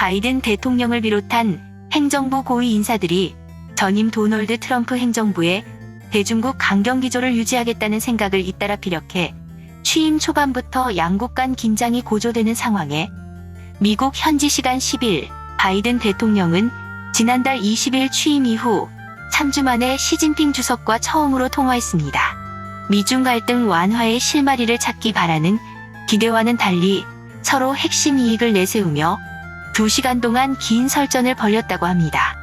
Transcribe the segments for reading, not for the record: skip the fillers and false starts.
바이든 대통령을 비롯한 행정부 고위 인사들이 전임 도널드 트럼프 행정부의 대중국 강경 기조를 유지하겠다는 생각을 잇따라 피력해 취임 초반부터 양국 간 긴장이 고조되는 상황에 미국 현지 시간 10일 바이든 대통령은 지난달 20일 취임 이후 3주 만에 시진핑 주석과 처음으로 통화했습니다. 미중 갈등 완화의 실마리를 찾기 바라는 기대와는 달리 서로 핵심 이익을 내세우며 2시간 동안 긴 설전을 벌였다고 합니다.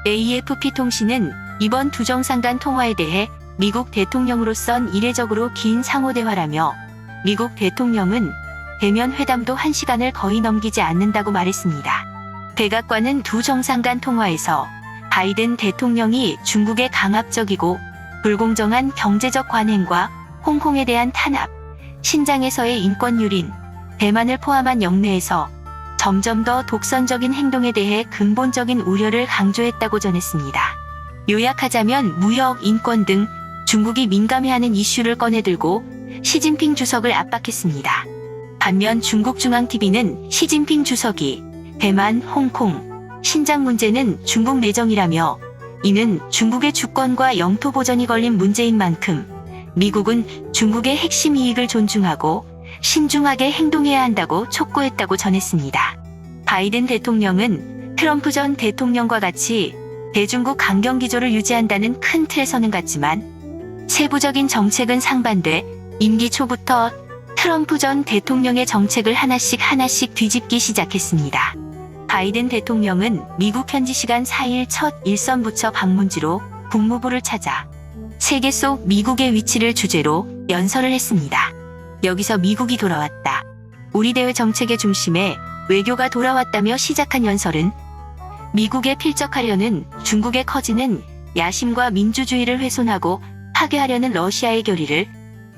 AFP 통신은 이번 두 정상 간 통화에 대해 미국 대통령으로선 이례적으로 긴 상호대화라며 미국 대통령은 대면 회담도 1시간을 거의 넘기지 않는다고 말했습니다. 백악관은 두 정상 간 통화에서 바이든 대통령이 중국의 강압적이고 불공정한 경제적 관행과 홍콩에 대한 탄압, 신장에서의 인권 유린, 대만을 포함한 영내에서 점점 더 독선적인 행동에 대해 근본적인 우려를 강조했다고 전했습니다. 요약하자면 무역, 인권 등 중국이 민감해하는 이슈를 꺼내들고 시진핑 주석을 압박했습니다. 반면 중국 중앙TV는 시진핑 주석이 대만, 홍콩, 신장 문제는 중국 내정이라며 이는 중국의 주권과 영토 보전이 걸린 문제인 만큼 미국은 중국의 핵심 이익을 존중하고 신중하게 행동해야 한다고 촉구했다고 전했습니다. 바이든 대통령은 트럼프 전 대통령과 같이 대중국 강경 기조를 유지한다는 큰 틀에서는 같지만 세부적인 정책은 상반돼 임기 초부터 트럼프 전 대통령의 정책을 하나씩 뒤집기 시작했습니다. 바이든 대통령은 미국 현지 시간 4일 첫 일선 부처 방문지로 국무부를 찾아 세계 속 미국의 위치를 주제로 연설을 했습니다. 여기서 미국이 돌아왔다. 우리 대외 정책의 중심에 외교가 돌아왔다며 시작한 연설은 미국에 필적하려는 중국의 커지는 야심과 민주주의를 훼손하고 파괴하려는 러시아의 결의를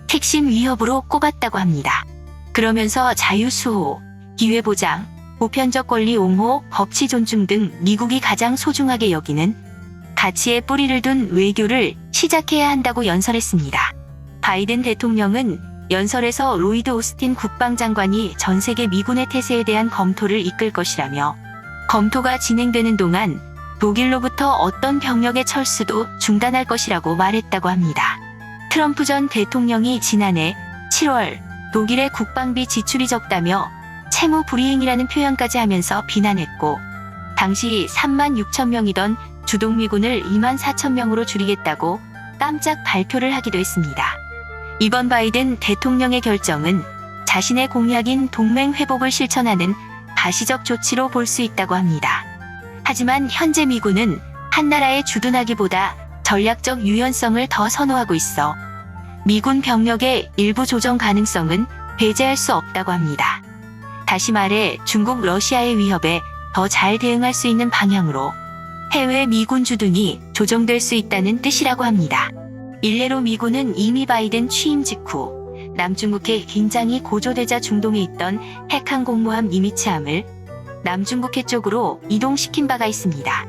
핵심 위협으로 꼽았다고 합니다. 그러면서 자유수호, 기회보장, 보편적 권리 옹호, 법치 존중 등 미국이 가장 소중하게 여기는 가치에 뿌리를 둔 외교를 시작해야 한다고 연설했습니다. 바이든 대통령은 연설에서 로이드 오스틴 국방장관이 전 세계 미군의 태세에 대한 검토를 이끌 것이라며 검토가 진행되는 동안 독일로부터 어떤 병력의 철수도 중단할 것이라고 말했다고 합니다. 트럼프 전 대통령이 지난해 7월 독일의 국방비 지출이 적다며 채무 불이행이라는 표현까지 하면서 비난했고 당시 3만 6천 명이던 주동미군을 2만 4천 명으로 줄이겠다고 깜짝 발표를 하기도 했습니다. 이번 바이든 대통령의 결정은 자신의 공약인 동맹 회복을 실천하는 가시적 조치로 볼 수 있다고 합니다. 하지만 현재 미군은 한 나라에 주둔하기보다 전략적 유연성을 더 선호하고 있어 미군 병력의 일부 조정 가능성은 배제할 수 없다고 합니다. 다시 말해 중국, 러시아의 위협에 더 잘 대응할 수 있는 방향으로 해외 미군 주둔이 조정될 수 있다는 뜻이라고 합니다. 일례로 미군은 이미 바이든 취임 직후 남중국해 긴장이 고조되자 중동에 있던 핵항공모함 니미츠함을 남중국해 쪽으로 이동시킨 바가 있습니다.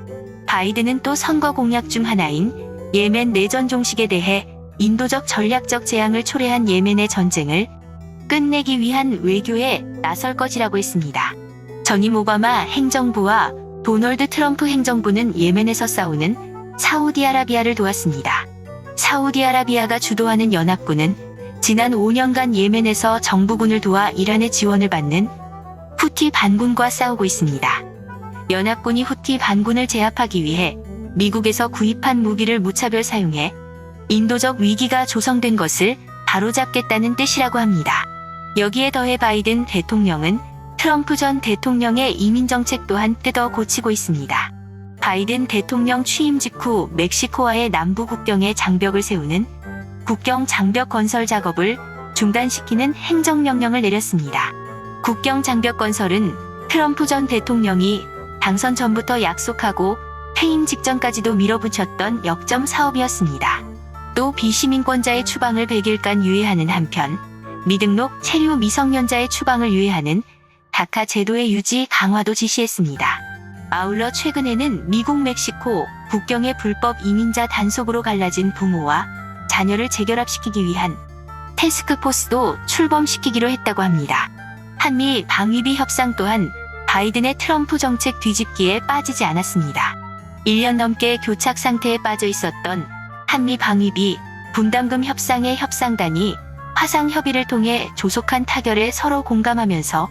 바이든은 또 선거 공약 중 하나인 예멘 내전 종식에 대해 인도적 전략적 재앙을 초래한 예멘의 전쟁을 끝내기 위한 외교에 나설 것이라고 했습니다. 전임 오바마 행정부와 도널드 트럼프 행정부는 예멘에서 싸우는 사우디아라비아를 도왔습니다. 사우디아라비아가 주도하는 연합군은 지난 5년간 예멘에서 정부군을 도와 이란의 지원을 받는 후티 반군과 싸우고 있습니다. 연합군이 후티 반군을 제압하기 위해 미국에서 구입한 무기를 무차별 사용해 인도적 위기가 조성된 것을 바로잡겠다는 뜻이라고 합니다. 여기에 더해 바이든 대통령은 트럼프 전 대통령의 이민정책 또한 뜯어 고치고 있습니다. 바이든 대통령 취임 직후 멕시코와의 남부 국경에 장벽을 세우는 국경 장벽 건설 작업을 중단시키는 행정명령을 내렸습니다. 국경 장벽 건설은 트럼프 전 대통령이 당선 전부터 약속하고 퇴임 직전까지도 밀어붙였던 역점 사업이었습니다. 또 비시민권자의 추방을 100일간 유예하는 한편 미등록 체류 미성년자의 추방을 유예하는 다카 제도의 유지 강화도 지시했습니다. 아울러 최근에는 미국 멕시코 국경의 불법 이민자 단속으로 갈라진 부모와 자녀를 재결합시키기 위한 태스크포스도 출범시키기로 했다고 합니다. 한미 방위비 협상 또한 바이든의 트럼프 정책 뒤집기에 빠지지 않았습니다. 1년 넘게 교착 상태에 빠져 있었던 한미 방위비 분담금 협상의 협상단이 화상 협의를 통해 조속한 타결에 서로 공감하면서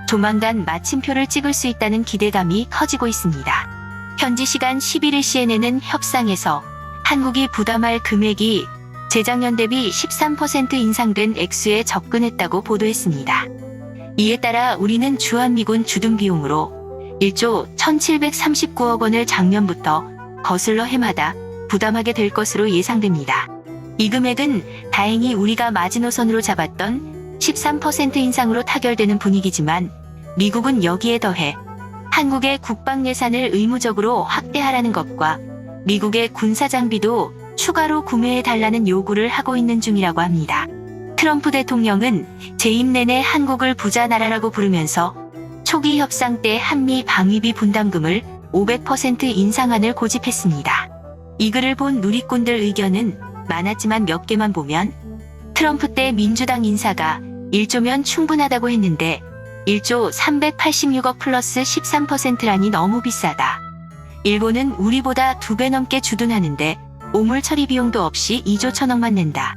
조만간 마침표를 찍을 수 있다는 기대감이 커지고 있습니다. 현지 시간 11일 CNN은 협상에서 한국이 부담할 금액이 재작년 대비 13% 인상된 액수에 접근했다고 보도했습니다. 이에 따라 우리는 주한미군 주둔 비용으로 1조 1739억 원을 작년부터 거슬러 해마다 부담하게 될 것으로 예상됩니다. 이 금액은 다행히 우리가 마지노선으로 잡았던 13% 인상으로 타결되는 분위기지만 미국은 여기에 더해 한국의 국방 예산을 의무적으로 확대하라는 것과 미국의 군사 장비도 추가로 구매해달라는 요구를 하고 있는 중이라고 합니다. 트럼프 대통령은 재임 내내 한국을 부자 나라라고 부르면서 초기 협상 때 한미 방위비 분담금을 500% 인상안을 고집했습니다. 이 글을 본 누리꾼들 의견은 많았지만 몇 개만 보면 트럼프 때 민주당 인사가 1조면 충분하다고 했는데 1조 386억 플러스 13%라니 너무 비싸다. 일본은 우리보다 2배 넘게 주둔하는데 오물 처리 비용도 없이 2조 1천억만 낸다.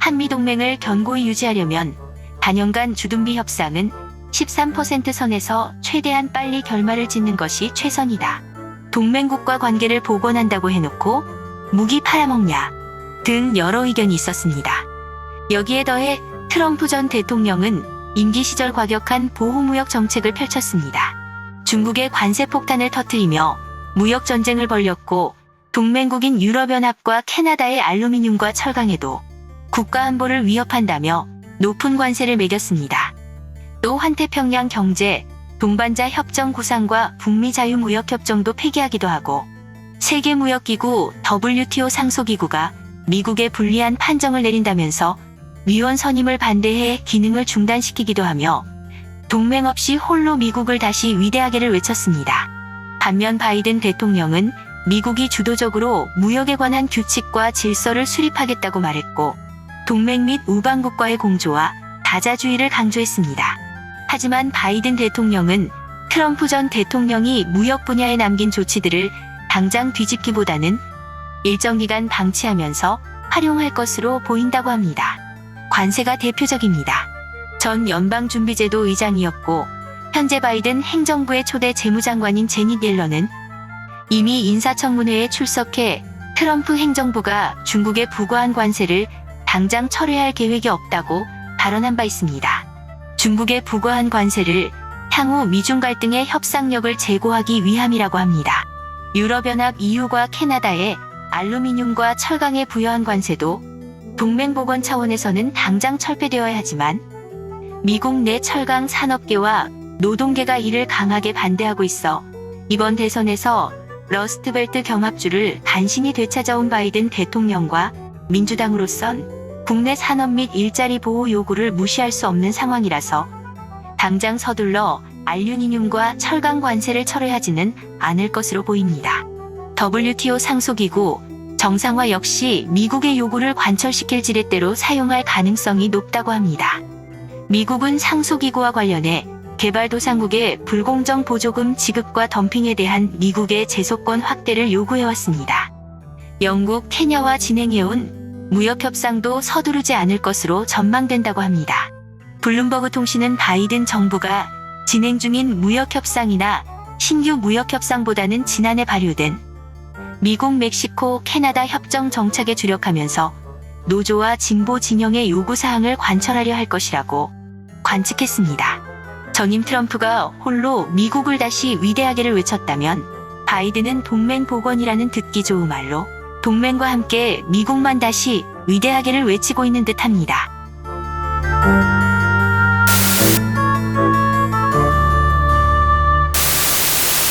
한미동맹을 견고히 유지하려면 단연간 주둔비 협상은 13% 선에서 최대한 빨리 결말을 짓는 것이 최선이다. 동맹국과 관계를 복원한다고 해놓고 무기 팔아먹냐 등 여러 의견이 있었습니다. 여기에 더해 트럼프 전 대통령은 임기 시절 과격한 보호무역 정책을 펼쳤습니다. 중국의 관세 폭탄을 터뜨리며 무역 전쟁을 벌였고 동맹국인 유럽연합과 캐나다의 알루미늄과 철강에도 국가 안보를 위협한다며 높은 관세를 매겼습니다. 또 환태평양 경제, 동반자 협정 구상과 북미 자유무역협정도 폐기하기도 하고 세계무역기구 WTO 상소기구가 미국에 불리한 판정을 내린다면서 위원 선임을 반대해 기능을 중단시키기도 하며 동맹 없이 홀로 미국을 다시 위대하게를 외쳤습니다. 반면 바이든 대통령은 미국이 주도적으로 무역에 관한 규칙과 질서를 수립하겠다고 말했고 동맹 및 우방국과의 공조와 다자주의를 강조했습니다. 하지만 바이든 대통령은 트럼프 전 대통령이 무역 분야에 남긴 조치들을 당장 뒤집기보다는 일정 기간 방치하면서 활용할 것으로 보인다고 합니다. 관세가 대표적입니다. 전 연방준비제도 의장이었고 현재 바이든 행정부의 초대 재무장관인 제닛 옐런은 이미 인사청문회에 출석해 트럼프 행정부가 중국에 부과한 관세를 당장 철회할 계획이 없다고 발언한 바 있습니다. 중국에 부과한 관세를 향후 미중 갈등의 협상력을 제고하기 위함이라고 합니다. 유럽연합 EU과 캐나다의 알루미늄과 철강에 부여한 관세도 동맹 복원 차원에서는 당장 철폐되어야 하지만 미국 내 철강 산업계와 노동계가 이를 강하게 반대하고 있어 이번 대선에서 러스트벨트 경합주를 간신히 되찾아온 바이든 대통령과 민주당으로선 국내 산업 및 일자리 보호 요구를 무시할 수 없는 상황이라서 당장 서둘러 알루미늄과 철강 관세를 철회하지는 않을 것으로 보입니다. WTO 상소기구 정상화 역시 미국의 요구를 관철시킬 지렛대로 사용할 가능성이 높다고 합니다. 미국은 상소기구와 관련해 개발도상국의 불공정 보조금 지급과 덤핑에 대한 미국의 제소권 확대를 요구해왔습니다. 영국, 케냐와 진행해온 무역협상도 서두르지 않을 것으로 전망된다고 합니다. 블룸버그 통신은 바이든 정부가 진행 중인 무역협상이나 신규 무역협상보다는 지난해 발효된 미국, 멕시코, 캐나다 협정 정착에 주력하면서 노조와 진보 진영의 요구사항을 관철하려 할 것이라고 관측했습니다. 전임 트럼프가 홀로 미국을 다시 위대하게를 외쳤다면 바이든은 동맹 복원이라는 듣기 좋은 말로 동맹과 함께 미국만 다시 위대하게를 외치고 있는 듯합니다.